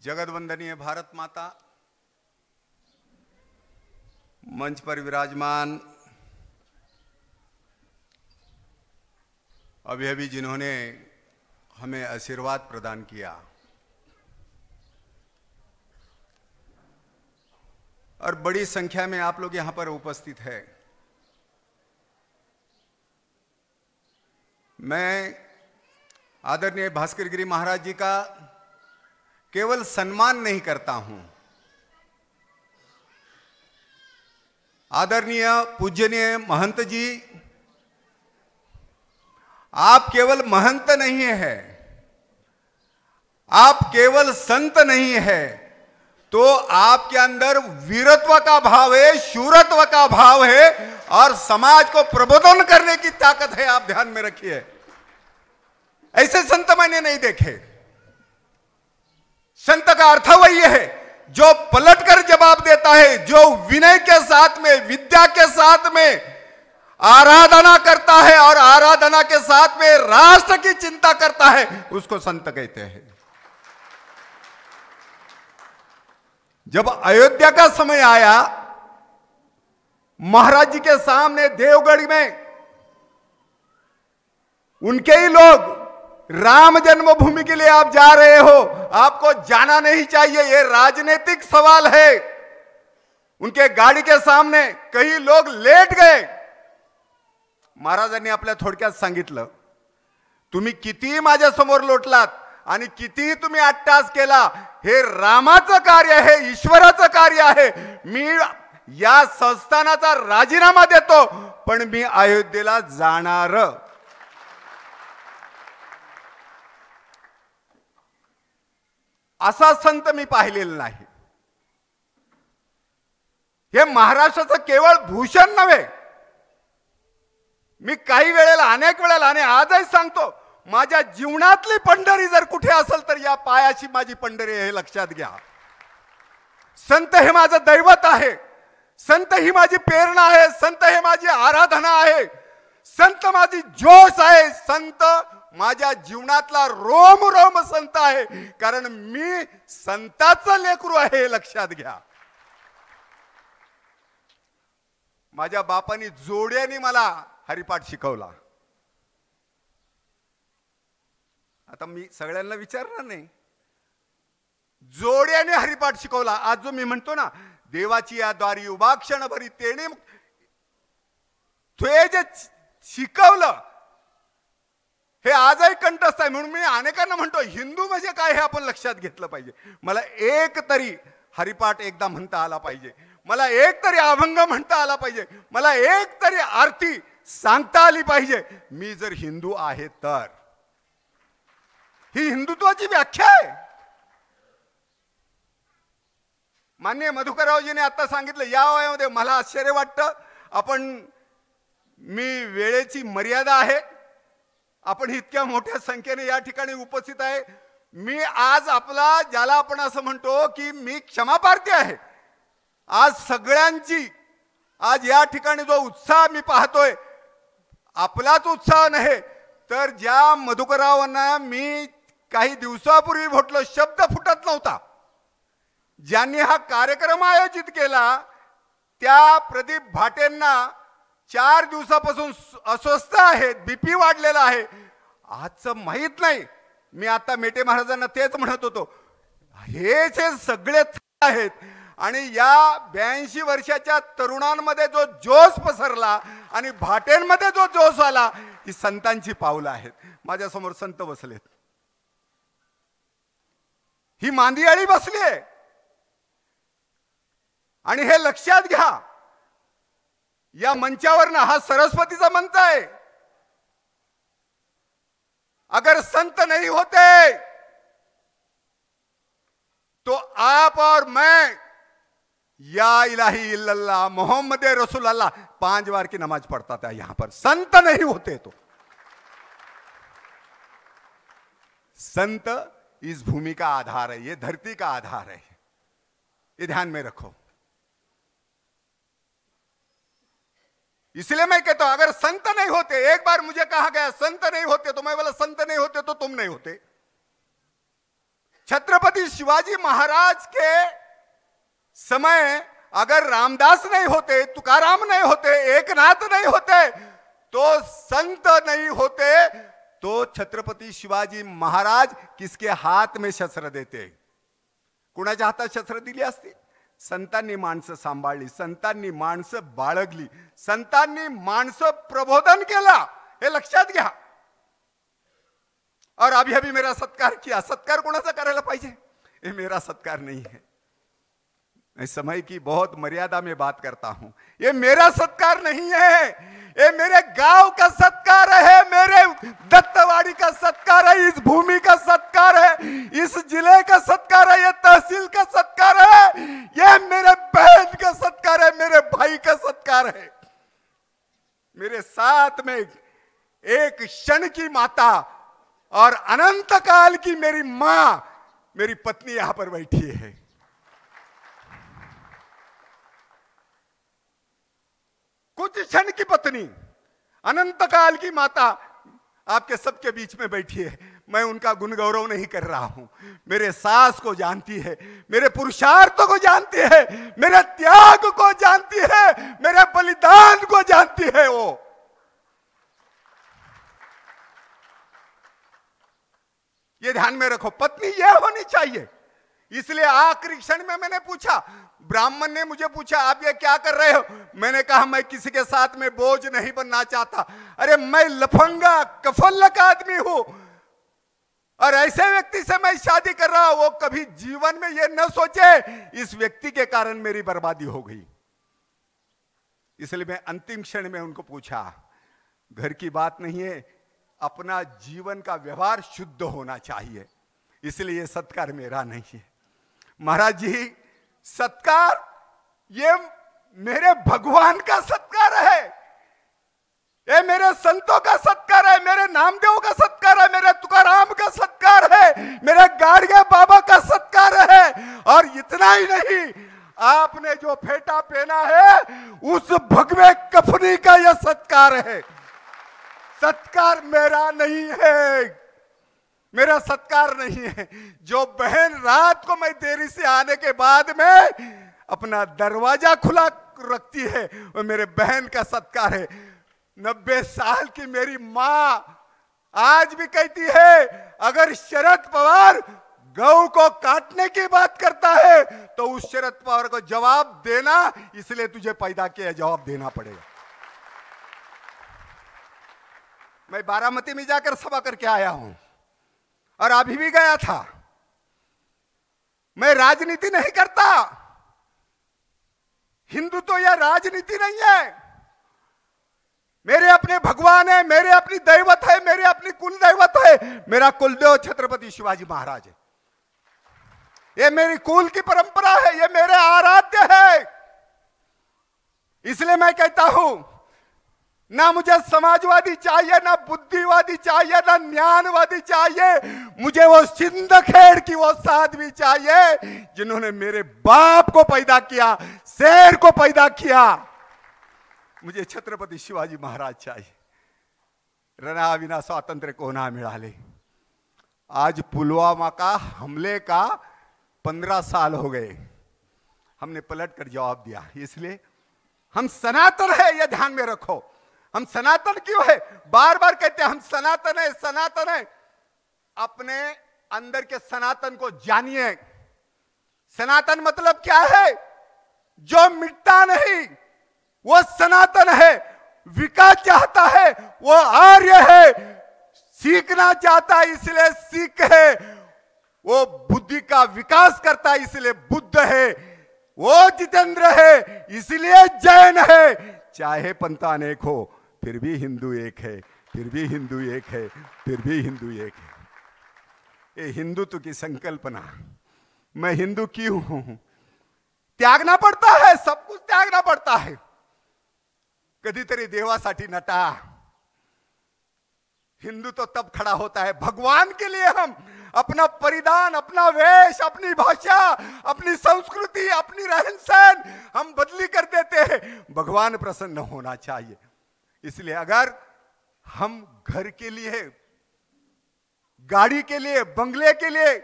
जगत वंदनीय भारत माता, मंच पर विराजमान अभी अभी जिन्होंने हमें आशीर्वाद प्रदान किया और बड़ी संख्या में आप लोग यहां पर उपस्थित है, मैं आदरणीय भास्कर गिरी महाराज जी का केवल सम्मान नहीं करता हूं, आदरणीय पूज्यनीय महंत जी, आप केवल महंत नहीं है, आप केवल संत नहीं है, तो आपके अंदर वीरत्व का भाव है, शूरत्व का भाव है और समाज को प्रबोधन करने की ताकत है। आप ध्यान में रखिए, ऐसे संत मैंने नहीं देखे। संत का अर्थ वही है जो पलटकर जवाब देता है, जो विनय के साथ में, विद्या के साथ में आराधना करता है और आराधना के साथ में राष्ट्र की चिंता करता है, उसको संत कहते हैं। जब अयोध्या का समय आया, महाराज जी के सामने देवगढ़ में उनके ही लोग, राम जन्मभूमि के लिए आप जा रहे हो, आपको जाना नहीं चाहिए, यह राजनीतिक सवाल है। उनके गाड़ी के सामने कई लोग लेट गए। महाराजांनी आपल्या थोडक्यात सांगितलं, तुम्ही किती माझ्या समोर लोटलात आणि किती तुम्ही अट्टास केला, हे रामाचं कार्य आहे, ईश्वराचं कार्य आहे। मी या संस्थानाचा राजीनामा देतो, पण मी अयोध्येला जाणार। असा संत मी पाहिलेला नाही। हे महाराष्ट्राचं केवळ भूषण नव्हे, मी काही वेळेला, अनेक वेळेला आणि आजही सांगतो, माझ्या जीवनातली पंढरी जर कुठे असेल तर या पायाची माझी पंढरी, हे लक्षात घ्या। संत हे माझं दैवत आहे, संत ही माझी प्रेरणा आहे, संत हे माझी आराधना आहे, संत माझी जोश आहे, संत माझ्या जीवनातला रोम रोम संत आहे, कारण मी संताचं लेकरू आहे, हे लक्षात घ्या। माझ्या बापांनी जोड्याने मला हरिपाठ शिकवला। आता मी सगळ्यांना विचारणार नाही, जोड्याने हरिपाठ शिकवला। आज जो मी म्हणतो ना, देवाची या द्वारी उभा क्षणभरी तेने, ते जे शिकवलं हे आजही कंठस्थ आहे। म्हणून मी अनेकांना म्हणतो, हिंदू म्हणजे काय हे आपण लक्षात घेतलं पाहिजे। मला एक तरी हरिपाठ एकदा म्हणता आला पाहिजे, मला एक तरी अभंग म्हणता आला पाहिजे, मला एक तरी आरती सांगता आली पाहिजे, मी जर हिंदू आहे तर। ही हिंदुत्वाची व्याख्या आहे। माननीय मधुकररावजीने आता सांगितलं, या वयामध्ये मला आश्चर्य वाटतं, मी वेळेची मर्यादा आहे, आपण इतक्या मोठ्या संख्येने या ठिकाणी उपस्थित आहे। मी आज आपला, ज्याला आपण असं म्हणतो की मी क्षमाप्रार्थी आहे, आज सगळ्यांची, आज या ठिकाणी जो उत्साह मी पाहतोय, आपलाच उत्साह नाही तर ज्या मधुकररावांना मी काही दिवसापूर्वी भेटलो, शब्द फुटत नव्हता, ज्यांनी हा कार्यक्रम आयोजित केला, त्या प्रदीप भाटेंना 4 दिवसापासून अस्वस्थ आहेत, बीपी वाढलेला आहे। आजचं माहित नाही, मी आता मेटे महाराजांना तेच म्हणत होतो, हे सगळे आहेत आणि या 82 वर्षाच्या तरुणांमध्ये जो जोश पसरला आणि भाटेंमध्ये जो जोश आला, ही संतांची पावलं आहेत। माझ्या समोर संत बसलेत, ही मांदियाळी बसली आहे आणि हे लक्षात घ्या, या मंचावरनं हा सरस्वतीचा मंच आहे। अगर संत नहीं होते तो आप और मैं या इलाही इल्लल्लाह मोहम्मद रसूल अल्लाह 5 बार की नमाज पढ़ता था यहां पर। संत नहीं होते तो संत इस भूमि का आधार है, ये धरती का आधार है, ये ध्यान में रखो। इसलिए मैं कहता हूं, अगर संत नहीं होते, एक बार मुझे कहा गया संत नहीं होते, तो मैं बोला संत नहीं होते तो तुम नहीं होते। छत्रपति शिवाजी महाराज के समय अगर रामदास नहीं होते, तुकाराम नहीं होते, एकनाथ नहीं होते, तो संत नहीं होते, तो छत्रपती शिवाजी महाराज किसके हात में शस्त्र देते? कुणाच्या हातात शस्त्र दिली असती? संतांनी माणसं सांभाळली, संतांनी माणसं बाळगली, संतांनी माणसं प्रबोधन केला, हे लक्षात घ्या. और अभी अभी मेरा सत्कार किया. सत्कार कोणाचा करायला पाहिजे? ये मेरा सत्कार नहीं है. मैं समय की बहुत मर्यादा में बात करता हूं. ये मेरा सत्कार नहीं है, ये मेरे गांव का सत्कार है, मेरे दत्तवाड़ी का सत्कार है, इस भूमि का सत्कार है, इस जिले का सत्कार है, ये तहसील का सत्कार है, ये मेरे बहन का सत्कार है, मेरे भाई का सत्कार है. मेरे साथ में एक क्षण की माता और अनंत काल की मेरी मां, मेरी पत्नी यहां पर बैठी है. कुछ क्षण की पत्नी, अनंत काल की माता आपके सबके बीच में बैठी है. मैं उनका गुण गौरव नहीं कर रहा हूं. मेरे सास को जानती है, मेरे पुरुषार्थों को जानती है, मेरे त्याग को जानती है, मेरे बलिदान को जानती है. वो ये ध्यान में रखो, पत्नी ये होनी चाहिए. इसलिए आखिरी क्षण में मैंने पूछा, ब्राह्मण ने मुझे पूछा आप ये क्या कर रहे हो? मैंने कहा मैं किसी के साथ में बोझ नहीं बनना चाहता. अरे मैं लफंगा कफल्लक आदमी हूं और ऐसे व्यक्ति से मैं शादी कर रहा हूं, वो कभी जीवन में ये न सोचे इस व्यक्ति के कारण मेरी बर्बादी हो गई. इसलिए मैं अंतिम क्षण में उनको पूछा, घर की बात नहीं है, अपना जीवन का व्यवहार शुद्ध होना चाहिए. इसलिए सत्कार मेरा नहीं है. महाराज जी, सत्कार ये मेरे भगवान का सत्कार है, ये मेरे संतों का सत्कार है, मेरे नामदेव का सत्कार है, मेरे तुकाराम का सत्कार है, मेरे गाड़िया बाबा का सत्कार है. और इतना ही नहीं, आपने जो फेटा पहना है उस भगवे कफनी का यह सत्कार है. सत्कार मेरा नहीं है, मेरा सत्कार नहीं है. जो बहन रात को मैं देरी से आने के बाद में अपना दरवाजा खुला रखती है, वो मेरे बहन का सत्कार है. 90 साल की मेरी मां आज भी कहती है, अगर शरद पवार गौ को काटने की बात करता है तो उस शरद पवार को जवाब देना, इसलिए तुझे पैदा किया, जवाब देना पड़ेगा. मैं बारामती में जाकर सभा करके आया हूं और अभी भी गया था. मैं राजनीति नहीं करता. हिंदू तो यह राजनीति नहीं है. मेरे अपने भगवान है, मेरे अपनी दैवत है, मेरे अपनी कुल दैवत है. मेरा कुलदेव छत्रपति शिवाजी महाराज है. ये मेरी कुल की परंपरा है, ये मेरे आराध्य है. इसलिए मैं कहता हूं, ना मुझे समाजवादी चाहिए, ना बुद्धिवादी चाहिए, ना ज्ञानवादी चाहिए. मुझे वो सिंदखेड़ की वो साध्वी चाहिए जिन्होंने मेरे बाप को पैदा किया, शेर को पैदा किया. मुझे छत्रपती शिवाजी महाराज चाहिए. रणाविना स्वातंत्र्य को ना मिळाले. आज पुलवामा का हमले का 15 साल हो गए. हमने पलट कर जवाब दिया. इसलिए हम सनातन है, यह ध्यान में रखो. हम सनातन क्यों है? बार बार कहते हैं हम सनातन है, सनातन है. अपने अंदर के सनातन को जानिए. सनातन मतलब क्या है? जो मिटता नहीं वो सनातन है. विकास चाहता है वो आर्य है. सीखना चाहता है इसलिए सिख है. वो बुद्धि का विकास करता है इसलिए बुद्ध है. वो जितेंद्र है इसलिए जैन है. चाहे पंथ अनेक हो फिर भी हिंदू एक है, फिर भी हिंदू एक है, फिर भी हिंदू एक है. ये हिंदुत्व की संकल्पना. मैं हिंदू क्यों हूं? त्यागना पड़ता है, सब कुछ त्यागना पड़ता है. कधीतरी देवासाठी नटा. हिंदू तो तब खड़ा होता है भगवान के लिए. हम अपना परिधान, अपना वेश, अपनी भाषा, अपनी संस्कृति, अपनी रहन सहन हम बदली कर देते हैं. भगवान प्रसन्न होना चाहिए. इसलिए अगर हम घर के लिए, गाड़ी के लिए, बंगले के लिए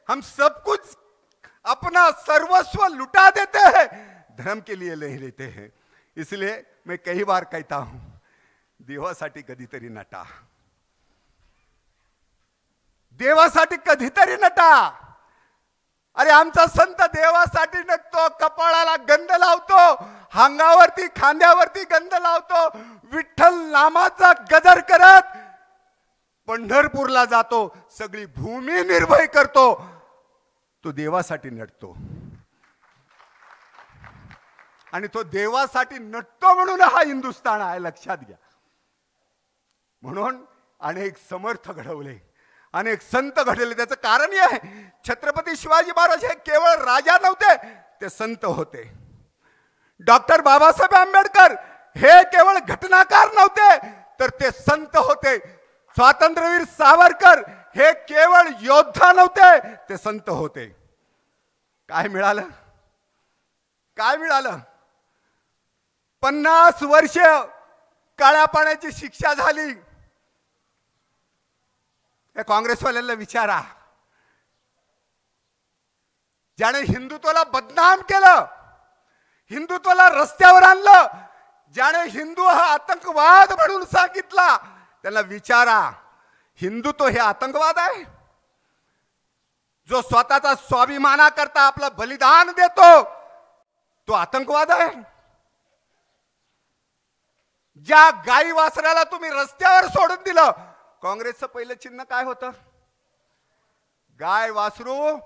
हम सब कुछ अपना सर्वस्व लुटा देते हैं, धर्म के लिए नहीं लेते हैं. इसलिए मैं कई बार कहता हूं, देवासाठी कधीतरी नटा, देवासाठी कधीतरी नटा. अरे आमचा संत देवासाठी नटतो, कपाळाला गंध लावतो, अंगावरती खांद्यावरती गंध लावतो, विठ्ठल नामाचा गजर करत पंढरपूरला जातो, सगळी भूमी निर्भय करतो. तो देवासाठी नटतो आणि तो देवासाठी नटतो म्हणून हा हिंदुस्थान आहे, लक्षात घ्या. म्हणून अनेक समर्थ घडवले, अनेक संत घडले. त्याचं कारण हे आहे, छत्रपती शिवाजी महाराज हे केवळ राजा नव्हते, ते संत होते. डॉक्टर बाबासाहेब आंबेडकर हे केवळ घटनाकार नव्हते, तर ते संत होते. स्वातंत्र्यवीर सावरकर हे केवळ योद्धा नव्हते, ते संत होते. काय मिळालं? काय मिळालं? 50 वर्ष काळ्या पाण्याची शिक्षा झाली. काँग्रेसवाल्यांना विचारा, ज्याने हिंदुत्वाला बदनाम केलं, हिंदुत्वाला रस्त्यावर आणलं, ज्याने हिंदू हा आतंकवाद म्हणून सांगितला, त्यांना विचारा, हिंदुत्व हे आतंकवाद आहे? जो स्वतःचा स्वाभिमानाकरता आपलं बलिदान देतो, तो आतंकवाद आहे? ज्या गाई वासराला तुम्ही रस्त्यावर सोडून दिलं, काँग्रेसचं पहिलं चिन्ह काय होतं? गाय वासरू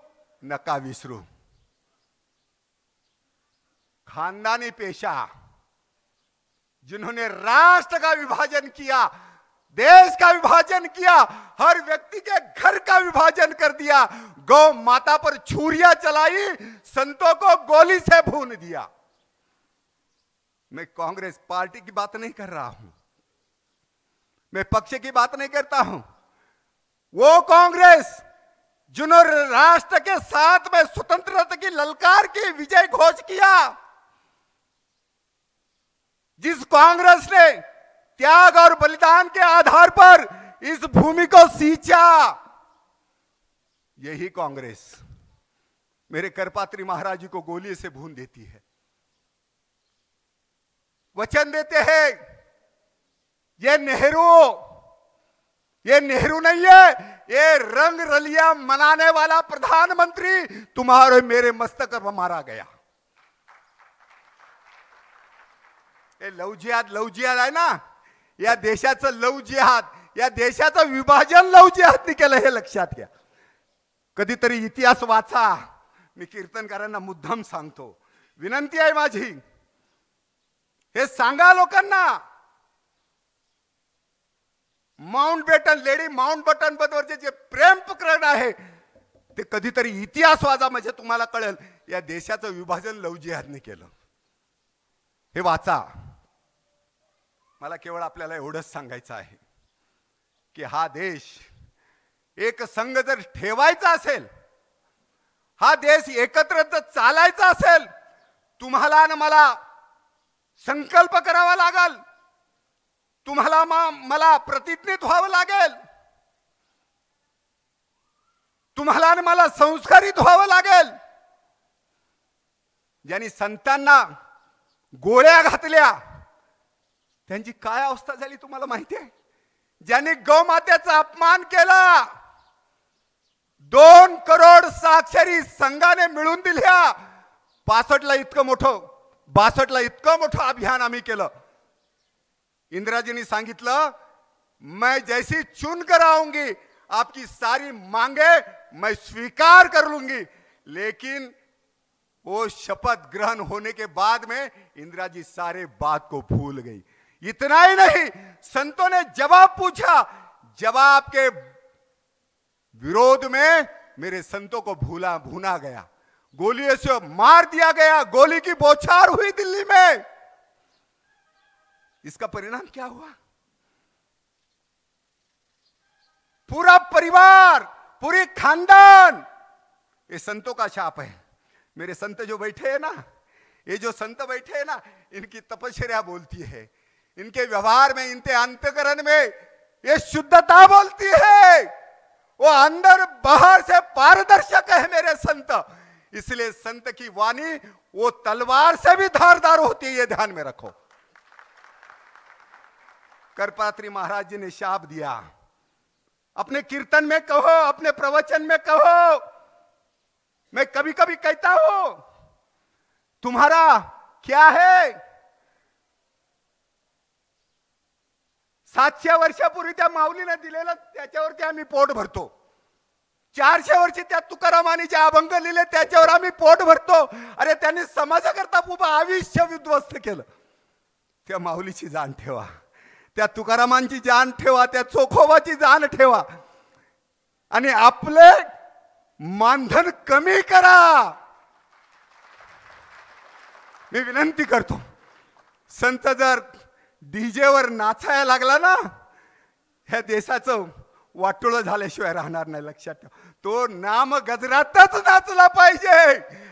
नका विसरू. खानदानी पेशा, जिन्होंने राष्ट्र का विभाजन किया, देश का विभाजन किया, हर व्यक्ति के घर का विभाजन कर दिया, गौ माता पर छुरियां चलाई, संतों को गोली से भून दिया. मैं कांग्रेस पार्टी की बात नहीं कर रहा हूं, मैं पक्ष की बात नहीं करता हूं. वो कांग्रेस जिन्होंने राष्ट्र के साथ में स्वतंत्रता की ललकार की विजय घोष किया, जिस कांग्रेस ने त्याग और बलिदान के आधार पर इस भूमि को सींचा, यही कांग्रेस मेरे करपात्री महाराज जी को गोली से भून देती है. वचन देते हैं, ये नेहरू नहीं है, ये रंग रलिया मनाने वाला प्रधानमंत्री तुम्हारे मेरे मस्तक पर मारा गया. ये लव जिहाद आहे ना, या देशाचं लव जिहाद, या देशाचं विभाजन लव जिहादने केलं, हे लक्षात घ्या. कधीतरी इतिहास वाचा. मी कीर्तनकारांना मुद्दाम सांगतो, विनंती आहे माझी, हे सांगा लोकांना. माउंटबॅटन, लेडी माउंटबॅटन बद्दलचे जे प्रेम प्रकरण आहे, ते कधीतरी इतिहास वाचा, म्हणजे तुम्हाला कळेल या देशाचं विभाजन लव जिहादने केलं. हे वाचा. मला केवळ आपल्याला एवढंच सांगायचं आहे की हा देश एक संघ जर ठेवायचा असेल, हा देश एकत्र जर चालायचा असेल, तुम्हाला आणि मला संकल्प करावा लागेल, तुम्हाला मला प्रतिज्ञित व्हावं लागेल, तुम्हाला आणि मला संस्कारित व्हावं लागेल. ज्यांनी संतांना गोळ्या घातल्या, त्यांची काय अवस्था झाली तुम्हाला माहिती आहे? ज्यांनी गौमातेचा अपमान केला, 2 करोड साक्षरी संघाने मिळून दिल्या. 62ला इतकं मोठं अभियान आम्ही केलं. इंदिराजींनी सांगितलं, मैं जैसी चुन कर आऊंगी, आपकी सारी मांगे मैं स्वीकार कर लूंगी. लेकिन वो शपथ ग्रहण होने के बाद में इंदिरा जी सारे बात को भूल गई. इतना ही नहीं, संतों ने जवाब पूछा, जवाब के विरोध में मेरे संतों को भूना गया, गोली से मार दिया गया, गोली की बौछार हुई दिल्ली में. इसका परिणाम क्या हुआ? पूरा परिवार, पूरी खानदान, ये संतों का शाप है. मेरे संत जो बैठे हैं ना, ये जो संत बैठे हैं ना, इनकी तपश्चर्या बोलती है, इनके व्यवहार में, इनके अंतकरण में ये शुद्धता बोलती है. वो अंदर पहाड़ से पारदर्शक है मेरे संत। इसलिए संत की वाणी वो तलवार से भी धारदार होती है, ये ध्यान में रखो। करपात्री महाराज जी ने शाप दिया, अपने कीर्तन में कहो, अपने प्रवचन में कहो। मैं कभी कभी कहता हूं, तुम्हारा क्या है? 700 वर्षापूर्वी त्या माऊलीने दिलेलं त्याच्यावरती आम्ही पोट भरतो। 400 वर्षी त्या तुकारामानी जे अभंग लिहिले त्याच्यावर आम्ही पोट भरतो। अरे त्यांनी समाजाकरता उभं आयुष्य विध्वस्त केलं। त्या माऊलीची जाण ठेवा, त्या तुकारामांची जाण ठेवा, त्या चोखोबाची जाण ठेवा आणि आपले मानधन कमी करा। मी विनंती करतो, संत जर डीजे वर नाचायला लागला ना, ह्या देशाचं वाटोळं झाल्याशिवाय राहणार नाही, लक्षात ठेवा। तो नाम गजरातच नाचला पाहिजे,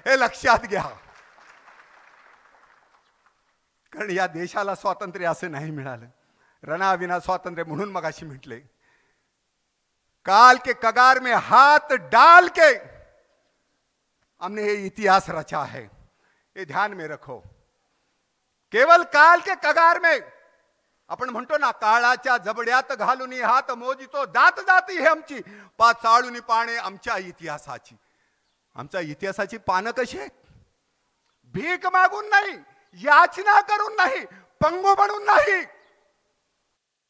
हे लक्षात घ्या। कारण या देशाला स्वातंत्र्य असं नाही मिळालं, रणाविना स्वातंत्र्य। म्हणून मगाशी म्हटले, काल के कगार में हाथ डाल के हमने ये इतिहास रचा है, ये ध्यान में रखो। केवल काल के कगार में आपण म्हणतो ना, काळाच्या जबड्यात घालून हात मोजितो दात जाती हे आमची, पाचाळून पाने आमच्या इतिहासाची। आमच्या इतिहासाची पानं कशी आहेत? भीक मागून नाही, याचना करून नाही, पंगू बनून नाही।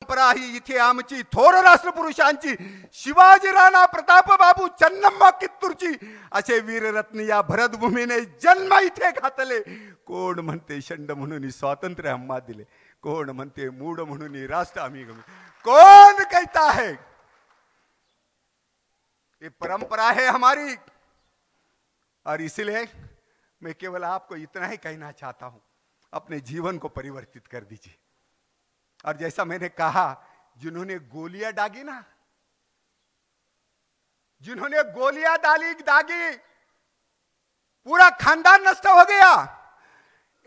परंपरा ही इथे आमची थोर राष्ट्रपुरुषांची, शिवाजी राणा, प्रताप बाबू, चन्नम्मा कित्तूरची असे वीररत्न या भरतभूमीने जन्म इथे घातले। कोण म्हणते शंड म्हणून स्वातंत्र्य आम्हा दिले, कोण म्हणते मूड म्हणून राष्ट्र आम्ही गमी, कौन कहता है? ये परंपरा है हमारी। और इसलिए मैं केवल आपको इतना ही कहना चाहता हूं, अपने जीवन को परिवर्तित कर दीजिए। और जैसा मैंने कहा, जिन्होंने गोलियां दागी ना, जिन्होंने गोलियां दागी, पूरा खानदान नष्ट हो गया।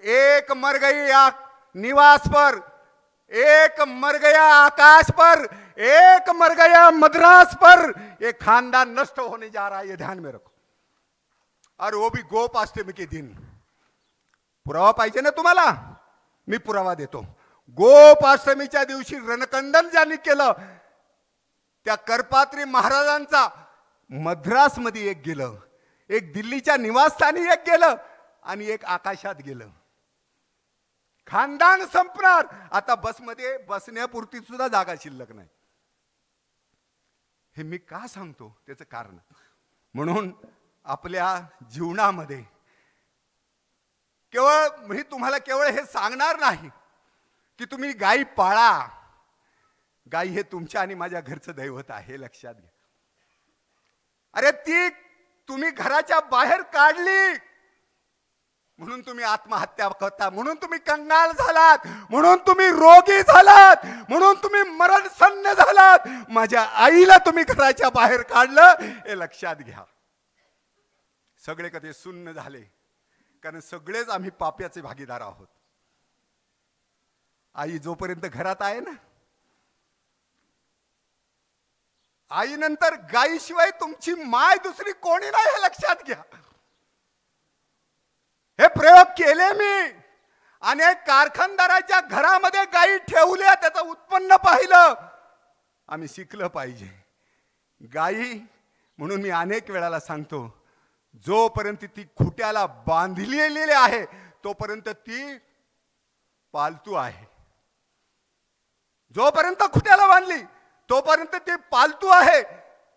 एक मर गई निवास पर, एक मर गया आकाश पर, एक मर गया मद्रास पर। एक खानदान नष्ट होने जा रहा है, ये ध्यान में रखो। और वो भी गोपाष्टमी के दिन। पुरावा पाहिजे ना तुम्हाला? मी पुरावा देतो। गोपाष्टमीच्या दिवशी रणकंडन ज्यांनी केलं, त्या करपात्री महाराजांचा मद्रास मध्ये एक गेलं, एक दिल्लीच्या निवासस्थानी एक गेलं आणि एक आकाशात गेलं। खानदान संपणार। आता बसमध्ये बसण्यापुरती सुद्धा जागा शिल्लक नाही। हे मी का सांगतो? त्याचं कारण, म्हणून आपल्या जीवनामध्ये केवळ मी तुम्हाला केवळ हे सांगणार नाही की तुम्ही गायी पाळा। गाय हे तुमच्या आणि माझ्या घरचं दैवत आहे, लक्षात घ्या। अरे ती तुम्ही घराच्या बाहेर काढली म्हणून तुम्ही आत्महत्या करता, म्हणून तुम्ही कंगाल झालात, म्हणून तुम्ही रोगी झालात, म्हणून तुम्ही मरणसन्न झालात। माझ्या आईला तुम्ही घराच्या बाहेर काढलं, हे लक्षात घ्या। सगळे कधी सुन्न झाले, कारण सगळेच आम्ही पाप्याचे भागीदार आहोत। आई जोपर्यंत घरात आहे ना, आई नंतर गायीशिवाय तुमची माय दुसरी कोणी नाही, हे लक्षात घ्या। हे प्रयोग केले मी। अनेक कारखानदाराच्या घरामध्ये गायी ठेवल्या, त्याचं उत्पन्न पाहिलं। आम्ही शिकलं पाहिजे गायी। म्हणून मी अनेक वेळाला सांगतो, जोपर्यंत ती खुट्याला बांधलेली आहे तोपर्यंत ती पालतू आहे। जोपर्यंत खुट्याला बांधली तोपर्यंत ती पालतू आहे,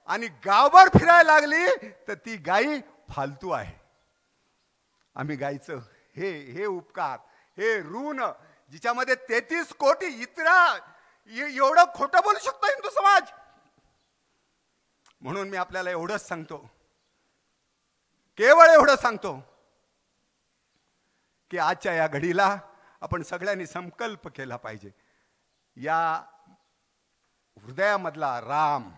आणि गावभर फिरायला लागली तर ती गायी फालतू आहे। आम्ही गायचं हे उपकार, हे ऋण, जिच्यामध्ये 33 कोटी इतरा एवढं खोटं बोलू शकतो हिंदू समाज। म्हणून मी आपल्याला एवढंच सांगतो, केवळ एवढं सांगतो की आजच्या या घडीला आपण सगळ्यांनी संकल्प केला पाहिजे। या हृदयामधला राम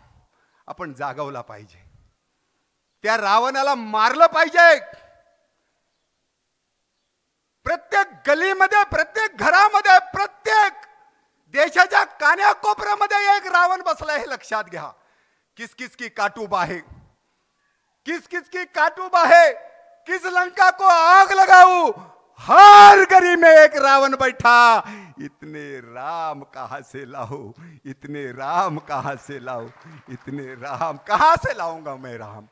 आपण जागवला पाहिजे। त्या रावणाला मारलं पाहिजे। प्रत्येक गलीमध्ये, प्रत्येक घरामध्ये, प्रत्येक देशाच्या कान्याकोपऱ्यामध्ये एक रावण बसला, हे लक्षात घ्या। किस किस की काटूब आहे, किस किस की काटू बाहे, किस लंका को आग लगाऊं, हर गली में एक रावण बैठा, इतने राम कहां से लाऊं, इतने राम कहां से लाऊं, इतने राम कहां से लाऊंगा मैं राम।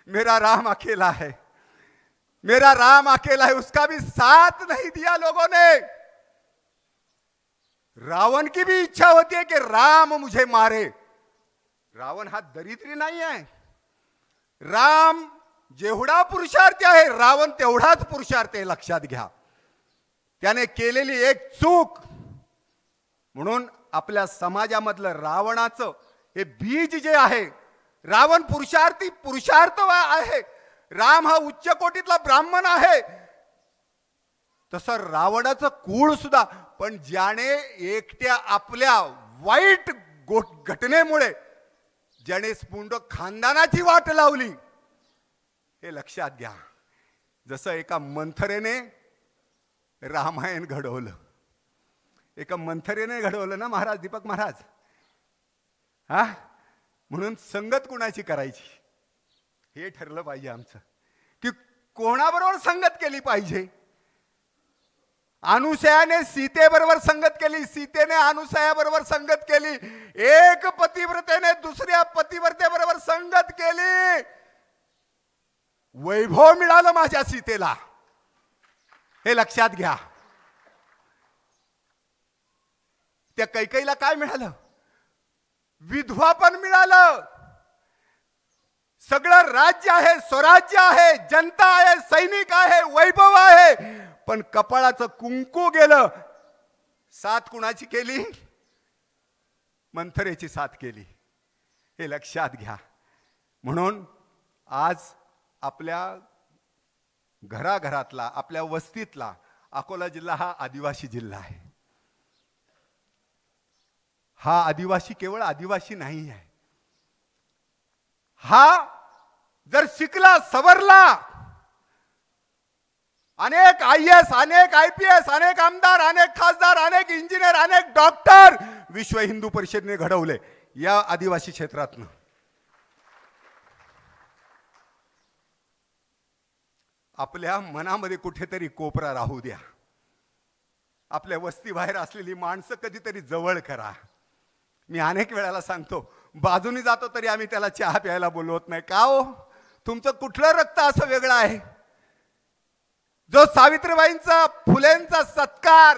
मेरा राम अकेला है, मेरा राम अकेला है, उसका भी साथ नहीं दिया लोगों ने। रावण की भी इच्छा होती है कि राम मुझे मारे। रावण हा दरिद्री नाही आहे, राम जेवढा पुरुषार्थी आहे रावण तेवढाच पुरुषार्थी आहे, लक्षात घ्या। त्याने केलेली एक चूक म्हणून आपल्या समाजामधलं रावणाचं हे बीज जे आहे, रावण पुरुषार्थी पुरुषार्थ आहे, राम हा उच्च कोटीतला ब्राह्मण आहे, तसं रावणाचं कुळ सुद्धा। पण ज्याने एकट्या आपल्या वाईट घटनेमुळे ज्याने पुंड खानदानाची वाट लावली, हे लक्षात घ्या। जसं एका मंथरेने रामायण घडवलं, एका मंथरेने घडवलं ना महाराज, दीपक महाराज। हा म्हणून संगत कुणाची करायची हे ठरलं पाहिजे आमचं, की कोणाबरोबर संगत केली पाहिजे। अनुसयाने सीतेबरोबर संगत केली, सीतेने अनुसयाबरोबर संगत केली, एक पतिव्रतेने दुसऱ्या पतिव्रतेबरोबर संगत केली, वैभव मिळालं माझ्या सीतेला, हे लक्षात घ्या। त्या कैकेयीला काय मिळालं, विधवा पण मिळालं, सगळं राज्य आहे, स्वराज्य आहे, जनता आहे, सैनिक आहे, वैभव आहे, पण कपाळाचं कुंकू गेलं। साथ कुणाची केली, मंथरेची साथ केली, हे लक्षात घ्या। म्हणून आज आपल्या घराघरातला, आपल्या वस्तीतला अकोला जिल्हा हा आदिवासी जिल्हा आहे। हा आदिवासी केवळ आदिवासी नाही आहे, हा जर शिकला सवरला, अनेक IAS, अनेक IPS, अनेक आमदार, अनेक खासदार, अनेक इंजिनियर, अनेक डॉक्टर विश्व हिंदू परिषदेने घडवले या आदिवासी क्षेत्रातनं। आपल्या मनामध्ये कुठेतरी कोपरा राहू द्या, आपल्या वस्ती बाहेर असलेली माणसं कधीतरी जवळ करा। मी अनेक वेळाला सांगतो, बाजूनी जातो तरी आम्ही त्याला चहा प्यायला बोलवत नाही, का हो तुमचं कुठलं रक्त असं वेगळं आहे। जो सावित्रीबाईंचा, फुलेंचा सत्कार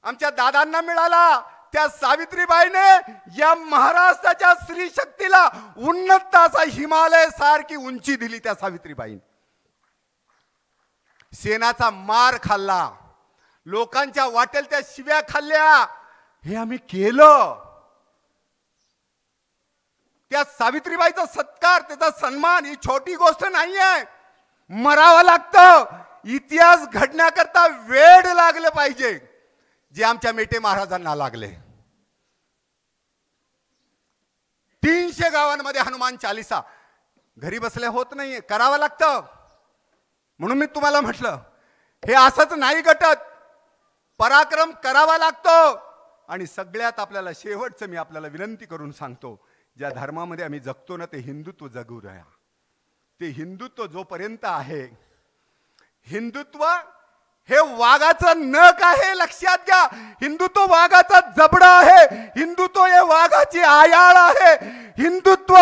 आमच्या दादांना मिळाला, त्या सावित्रीबाईने या महाराष्ट्राच्या स्त्री शक्तीला उन्नत असा हिमालय सारखी उंची दिली। त्या सावित्रीबाईंनी सेनाचा मार खाल्ला, लोकांच्या वाटेल त्या शिव्या खाल्ल्या, हे आम्ही केलं। त्या सावित्रीबाईचा सत्कार, त्याचा सन्मान ही छोटी गोष्ट नाही आहे, मरावं लागतं। इतिहास घडण्याकरता वेळ लागलं पाहिजे, जे आमच्या मेटे महाराजांना लागले। 300 गावांमध्ये हनुमान चालीसा घरी बसल्या होत नाहीये, करावं लागतं। म्हणून मी तुम्हाला म्हटलं, हे असंच नाही घटत, पराक्रम करावा लागतो। आणि सगळ्यात आपल्याला शेवटचं मी आपल्याला विनंती करून सांगतो, ज्या धर्मामध्ये आम्ही जगतो ना, ते हिंदुत्व जगू द्या। ते हिंदुत्व जोपर्यंत आहे, हिंदुत्व हे वाघाचं नख आहे, लक्षात घ्या। हिंदुत्व वाघाचा जबडा आहे, हिंदुत्व हे वाघाची आयाळ आहे, हिंदुत्व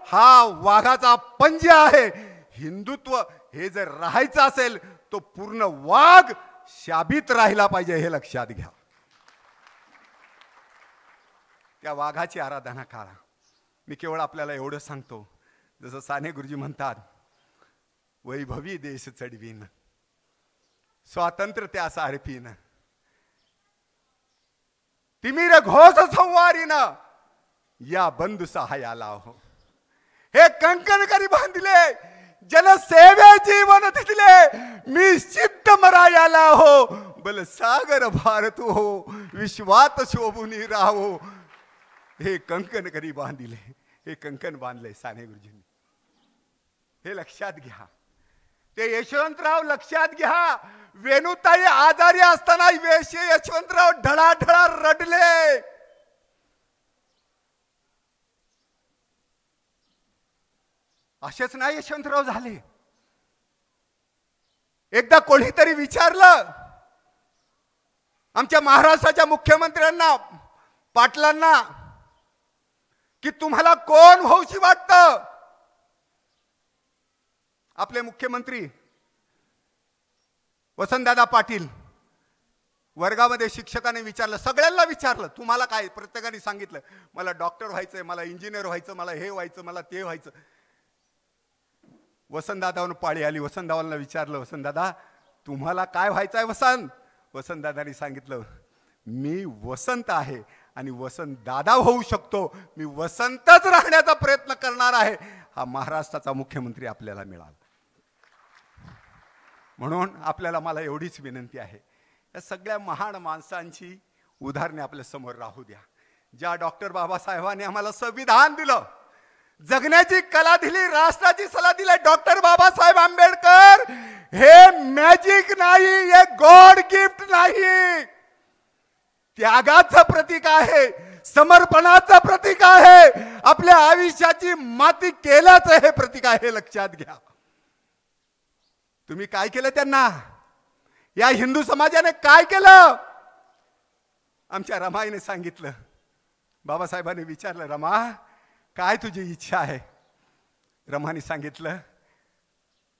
हा वाघाचा पंजा आहे। हिंदुत्व हे जर राहायचं असेल तो पूर्ण वाघ शाबित राहिला पाहिजे, हे लक्षात घ्या। त्या वाघाची आराधना करा। मी केवळ आपल्याला एवढं सांगतो, जसं साने गुरुजी म्हणतात, वैभवी देश चढवीन, स्वातंत्र्य त्या सारपीन, तिमिर घोष संवारीन, या बंधू सहायाला हो। हे कंकण करी बांधिले, जनसेवे जीवन दिले, मी सिद्ध मरायाला हो, बल सागर भारत हो, विश्वात शोभुनी राहो। हे कंकण करी बांधिले, हे कंकण बांधले साने गुरुजींनी, हे लक्षात घ्या। ते यशवंतराव लक्षात घ्या, वेणुताई आजारी असताना यशवंतराव ढळाढळा रडले। असेच नाही यशवंतराव झाले. एकदा कोणीतरी विचारलं आमच्या महाराष्ट्राच्या मुख्यमंत्र्यांना, पाटलांना, की तुम्हाला कोण भाऊशी वाटतं? आपले मुख्यमंत्री वसंतदादा पाटील वर्गामध्ये शिक्षकाने विचारलं, सगळ्यांना विचारलं, तुम्हाला काय? प्रत्येकाने सांगितलं, मला डॉक्टर व्हायचंय, मला इंजिनियर व्हायचं, मला हे व्हायचं, मला ते व्हायचं. वसंतदादावर पाळी आली. वसंतदादांना विचारलं, वसंतदादा तुम्हाला काय व्हायचंय वसंत? वसंतदादांनी सांगितलं, मी वसंत आहे आणि वसंत दादा होऊ शकतो, मी वसंतच राहण्याचा प्रयत्न करणार आहे. हा महाराष्ट्राचा मुख्यमंत्री आपल्याला मिळाला. म्हणून आपल्याला मला एवढीच विनंती आहे, या सगळ्या महान माणसांची उदाहरणे आपल्या समोर राहू द्या. ज्या डॉक्टर बाबासाहेबांनी आम्हाला संविधान दिलं, जगण्याची कला दिली, राष्ट्राची सलाह दिली, डॉक्टर बाबासाहेब आंबेडकर हे मॅजिक नाही, हे गॉड गिफ्ट नाही, त्यागाचं प्रतीक आहे, समर्पणाचं प्रतीक आहे, आपल्या आयुष्याची माती केल्याचं हे प्रतीक आहे. लक्षात घ्या. तुम्ही काय केलं त्यांना? या हिंदू समाजाने काय केलं? आमच्या रमाईने सांगितलं, बाबासाहेबांनी विचारलं, रमा काय तुझी इच्छा आहे? रमाने सांगितलं,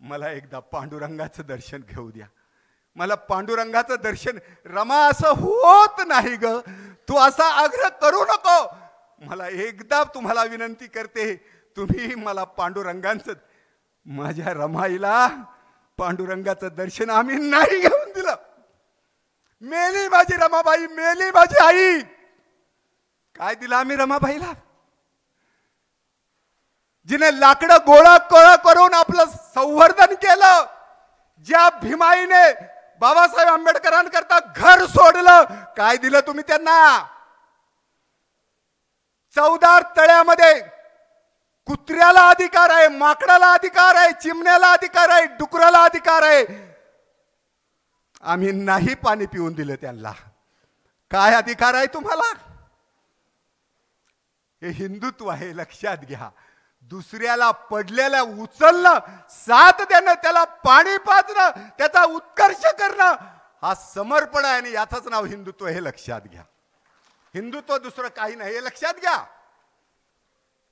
मला एकदा पांडुरंगाचं दर्शन घेऊ द्या, मला पांडुरंगाचं दर्शन. रमा असं होत नाही ग, तू असा आग्रह करू नको, मला एकदा तुम्हाला विनंती करते, तुम्ही मला पांडुरंगाचं. माझ्या रमाईला पांडुरंगाचं दर्शन आम्ही नाही घेऊन दिलं. मेली माझी रमाबाई, मेली माझी आई. काय दिलं आम्ही रमाबाईला? जिने लाकडं गोळा करून आपलं संवर्धन केलं, ज्या भीमाईने बाबासाहेब आंबेडकरांकरता घर सोडलं, काय दिलं तुम्ही त्यांना? चौदार तळ्यामध्ये कुत्र्याला अधिकार आहे, माकडाला अधिकार आहे, चिमण्याला अधिकार आहे, डुकराला अधिकार आहे. आम्ही नाही पाणी पिऊन दिलं त्यांना. काय अधिकार आहे तुम्हाला? हे हिंदुत्व आहे. लक्षात घ्या. दुसऱ्याला पडलेला उचलणं, साथ देणं, त्याला पाणी पाजणं, त्याचा उत्कर्ष करणं, हा समर्पण आहे आणि याचंच नाव हिंदुत्व. हे लक्षात घ्या. हिंदुत्व दुसरं काही नाही, हे लक्षात घ्या.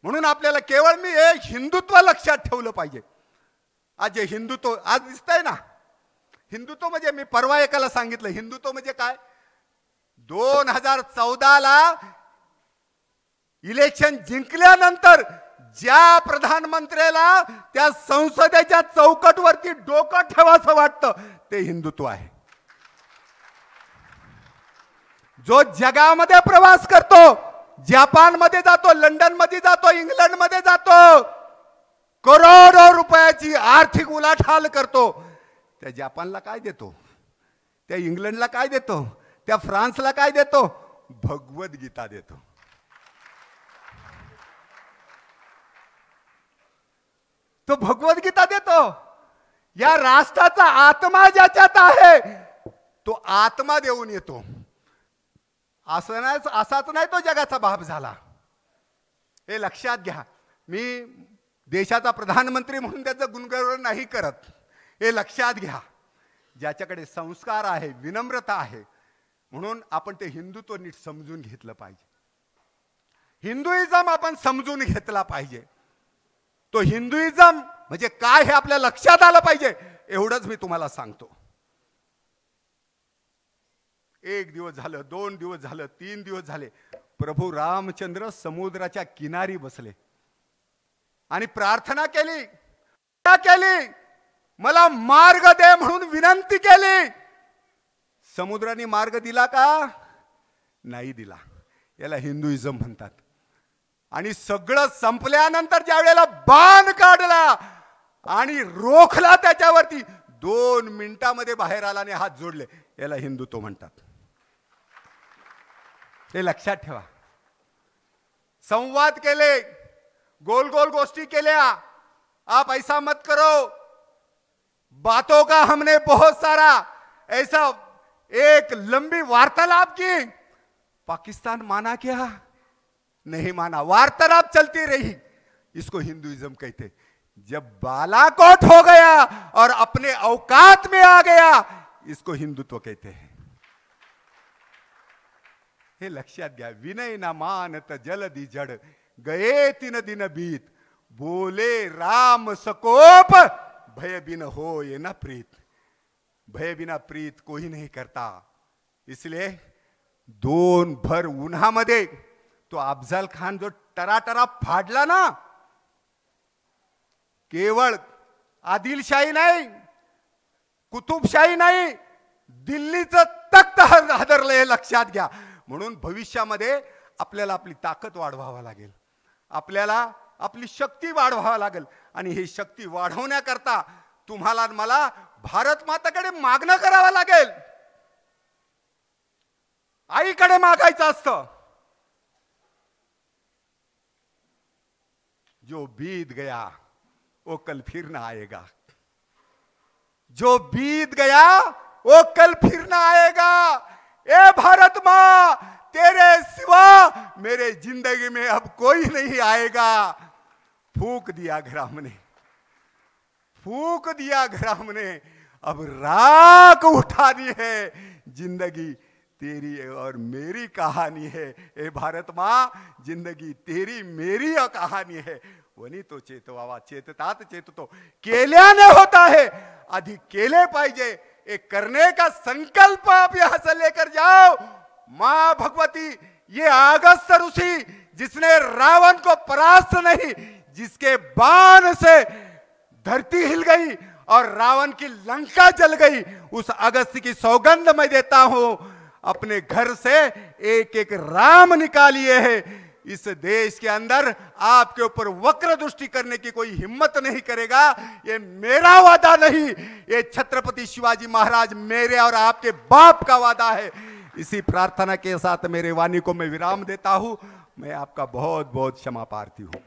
म्हणून आपल्याला केवळ मी हे हिंदुत्व लक्षात ठेवलं पाहिजे. आज जे हिंदुत्व आज दिसतंय ना, हिंदुत्व म्हणजे मी परवा एकाला सांगितलं, हिंदुत्व म्हणजे काय? 2014ला इलेक्शन जिंकल्यानंतर ज्या प्रधानमंत्र्याला त्या संसदेच्या चौकटवरती डोकं ठेवायचं वाटतं, ते हिंदुत्व आहे. जो जगामध्ये प्रवास करतो, जपानमध्ये जातो, लंडनमध्ये जातो, इंग्लंडमध्ये जातो, करोडो रुपयाची आर्थिक उलाढाल करतो, त्या जपानला काय देतो? त्या इंग्लंडला काय देतो? त्या फ्रान्सला काय देतो? भगवद्गीता देतो. तो भगवद्गीता देतो. या राष्ट्राचा आत्मा ज्याच्यात आहे, तो आत्मा देऊन येतो. असं नाही, असाच नाही तो जगाचा बाप झाला. हे लक्षात घ्या. मी देशाचा प्रधानमंत्री म्हणून त्याचं गुणगौरव नाही करत. हे लक्षात घ्या. ज्याच्याकडे संस्कार आहे, विनम्रता आहे, म्हणून आपण ते हिंदुत्व नीट समजून घेतलं पाहिजे. हिंदुइझम आपण समजून घेतला पाहिजे. तो हिंदुइझम म्हणजे काय हे आपल्या लक्षात आलं पाहिजे. एवढंच मी तुम्हाला सांगतो. 1 दिवस झालं, 2 दिवस झालं, 3 दिवस झाले, प्रभू रामचंद्र समुद्राच्या किनारी बसले आणि प्रार्थना केली, मला मार्ग दे म्हणून विनंती केली. समुद्राने मार्ग दिला का? नाही दिला. याला हिंदुइझम म्हणतात. आणि सगळं संपल्यानंतर ज्या वेळेला बाण काढला आणि रोखला त्याच्यावरती, 2 मिनिटांमध्ये बाहेर आला आणि हात जोडले, याला हिंदुत्व म्हणतात. हे लक्षात ठेवा. संवाद केले, गोल गोल गोष्टी केल्या. आप ऐसा मत करो, बातों का हमने बहुत सारा ऐसा एक लंबी वार्तालाप की. पाकिस्तान माना क्या? नहीं माना. वार्तालाप चलती रही. इसको हिंदुइज्म कहते. जब बालाकोट हो गया और अपने औकात में आ गया, इसको हिंदुत्व कहते हैं। हे लक्षात घ्या। विनय ना मानत जलदि जड, गए 3 दिन बीत, बोले राम सकोप, भय बिन होय न प्रीत। भय बिना प्रीत कोई नहीं करता। इसलिए 2 भर उन्हामध्ये तो अफजल खान जो टराटरा फाडला ना, केवळ आदिलशाही नाही, कुतुबशाही नाही, दिल्लीचं तख्त हादरलंय, लक्षात घ्या। म्हणून भविष्यामध्ये आपल्याला आपली ताकद वाढवावा लागेल, आपल्याला आपली शक्ती वाढवावा लागेल। आणि ही शक्ती वाढवण्याकरता तुम्हाला मला भारत माताकडे मागणं करावं लागेल, आईकडे मागायचं असतं। जो बीत गया वो कल फिर ना आएगा, जो बीत गया वो कल फिर ना आएगा। ए भारत माँ, तेरे सिवा मेरे जिंदगी में अब कोई नहीं आएगा। फूक दिया ग्राम ने, फूक दिया ग्राम ने, अब राख उठानी है। जिंदगी तेरी और मेरी कहानी है। ए भारत माँ, जिंदगी तेरी मेरी कहानी है। वनी तो चेतवावा, चेततात चेततो, केल्याने होता है, आधी केले पाहिजे। एक करने का संकल्प आप यहां से लेकर जाओ। मां भगवती, ये अगस्त ऋषि जिसने रावण को परास्त नहीं, जिसके बाण से धरती हिल गई और रावण की लंका जल गई, उस अगस्त की सौगंध मैं देता हूं। अपने घर से एक एक राम निकालिए है। इस देश के अंदर आपके ऊपर वक्र दृष्टि करने की कोई हिम्मत नहीं करेगा। ये मेरा वादा नहीं, ये छत्रपति शिवाजी महाराज मेरे और आपके बाप का वादा है। इसी प्रार्थना के साथ मेरे वाणी को मैं विराम देता हूं। मैं आपका बहुत बहुत क्षमा प्रार्थी हूं।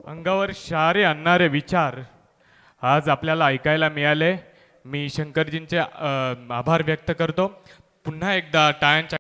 अंगावर शहारे आणणारे विचार आज आपल्याला ऐकायला मिळाले। मी शंकरजींचे आभार व्यक्त करतो। पुन्हा एकदा टाळ्यांच्या